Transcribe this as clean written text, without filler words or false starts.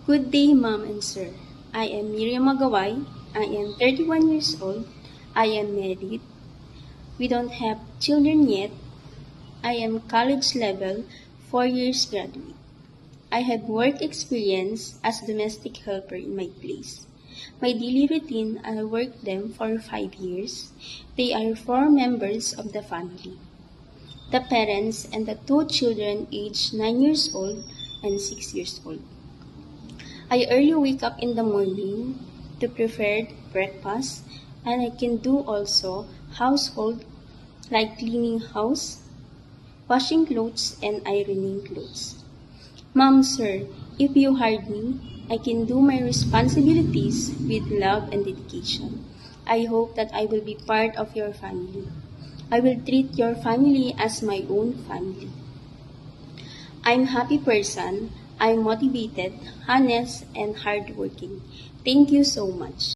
Good day, Ma'am and Sir. I am Miriam Magaway. I am 31 years old. I am married. We don't have children yet. I am college level, 4 years graduate. I have work experience as domestic helper in my place. My daily routine, I work them for 5 years. They are 4 members of the family. The parents and the 2 children aged 9 years old and 6 years old. I early wake up in the morning to prepare breakfast, and I can do also household like cleaning house, washing clothes, and ironing clothes. Mom, sir, if you hired me, I can do my responsibilities with love and dedication. I hope that I will be part of your family. I will treat your family as my own family. I'm a happy person. I'm motivated, honest, and hardworking. Thank you so much.